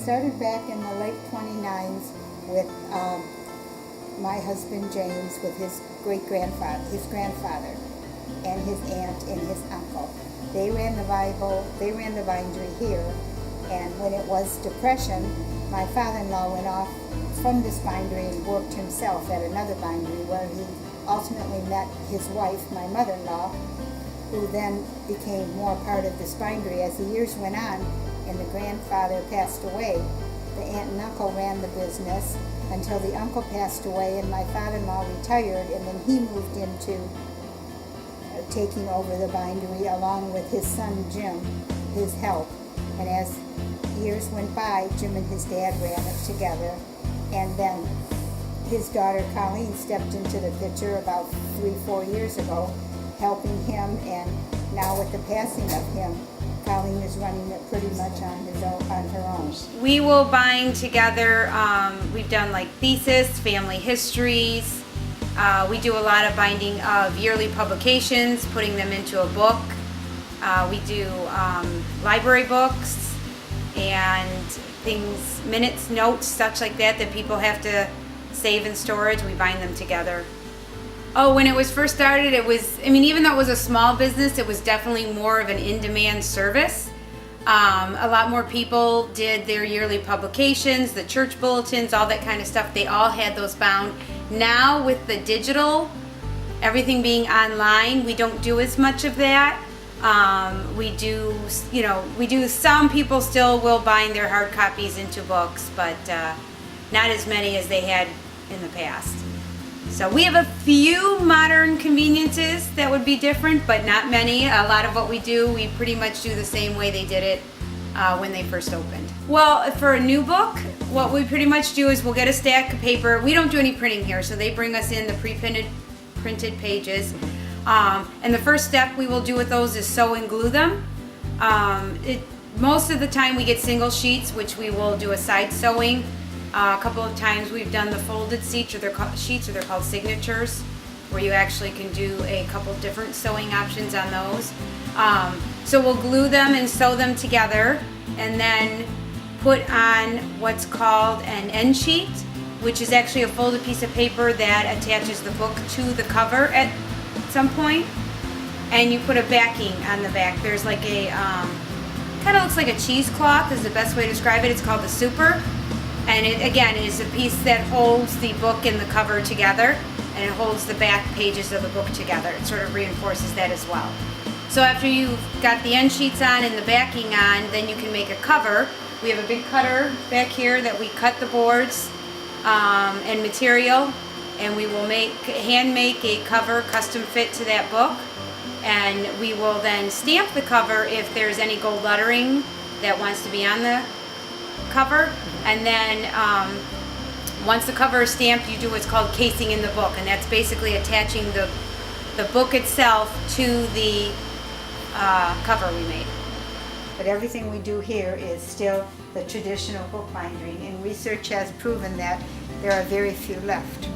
started back in the late 29s with my husband James, with his grandfather, and his aunt and his uncle. They ran the bindery here, and when it was Depression, my father-in-law went off from this bindery and worked himself at another bindery where he ultimately met his wife, my mother-in-law, who then became more part of this bindery. As the years went on and the grandfather passed away, the aunt and uncle ran the business until the uncle passed away and my father-in-law retired, and then he moved into taking over the bindery along with his son Jim, his help. And as years went by, Jim and his dad ran it together, and then his daughter Colleen stepped into the picture about 3-4 years ago, helping him, and now with the passing of him, Colleen is running it pretty much on her own. We will bind together. We've done like thesis, family histories. We do a lot of binding of yearly publications, putting them into a book. We do library books and things, minutes, notes, such like that people have to save in storage. We bind them together. Oh, when it was first started, it was, even though it was a small business, it was definitely more of an in-demand service. A lot more people did their yearly publications, the church bulletins, all that kind of stuff. They all had those bound. Now with the digital, everything being online, we don't do as much of that. We do some people still will bind their hard copies into books, but not as many as they had in the past. So we have a few modern conveniences that would be different, but not many. A lot of what we do, we pretty much do the same way they did it when they first opened. Well, for a new book, what we pretty much do is we'll get a stack of paper. We don't do any printing here, so they bring us in the printed pages. And the first step we will do with those is sew and glue them. Most of the time we get single sheets, which we will do a side sewing. A couple of times we've done the folded sheets, or they're called signatures, where you actually can do a couple different sewing options on those. So we'll glue them and sew them together, and then put on what's called an end sheet, which is actually a folded piece of paper that attaches the book to the cover at some point, and you put a backing on the back. There's like a kind of looks like a cheesecloth is the best way to describe it. It's called the super. And it, again, is a piece that holds the book and the cover together, and it holds the back pages of the book together. It sort of reinforces that as well. So after you've got the end sheets on and the backing on, then you can make a cover. We have a big cutter back here that we cut the boards and material, and we will hand make a cover custom fit to that book. And we will then stamp the cover if there's any gold lettering that wants to be on the cover. And then once the cover is stamped, you do what's called casing in the book, and that's basically attaching the book itself to the cover we made. But everything we do here is still the traditional book binding, and research has proven that there are very few left.